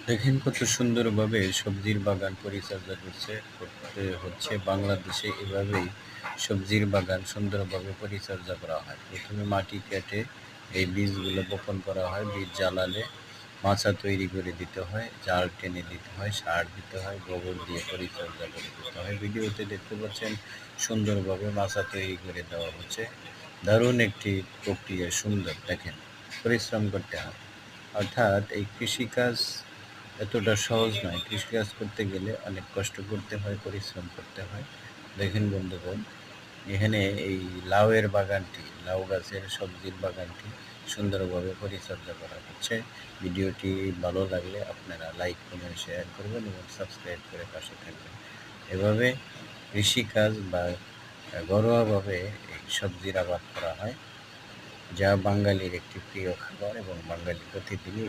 দেখেন কত সুন্দরভাবে সবজির বাগান পরিচর্যা করতে হচ্ছে বাংলাদেশে। এভাবেই সবজির বাগান সুন্দরভাবে পরিচর্যা করা হয়। প্রথমে মাটি কেটে এই বীজগুলো বপন করা হয়। বীজ জ্বালালে মাচা তৈরি করে দিতে হয়, জাল টেনে দিতে হয়, সার দিতে হয়, গোবর দিয়ে পরিচর্যা করে দিতে হয়। ভিডিওতে দেখতে পাচ্ছেন সুন্দরভাবে মাচা তৈরি করে দেওয়া হচ্ছে। দারুণ একটি প্রক্রিয়া, সুন্দর। দেখেন, পরিশ্রম করতে হয়, অর্থাৎ এই কৃষিকাজ এতটা সহজ নয়। কৃষিকাজ করতে গেলে অনেক কষ্ট করতে হয়, পরিশ্রম করতে হয়। দেখেন বন্ধুগণ, এখানে এই লাউয়ের বাগানটি, লাউ গাছের সবজির বাগানটি সুন্দরভাবে পরিচর্যা করা হচ্ছে। ভিডিওটি ভালো লাগলে আপনারা লাইক, কমেন্ট, শেয়ার করবেন এবং সাবস্ক্রাইব করে পাশে থাকবেন। এভাবে কৃষিকাজ বা ঘরোয়াভাবে এই সবজির আবাদ করা হয়, যা বাঙালির একটি প্রিয় খাবার এবং বাঙালি প্রতিদিনই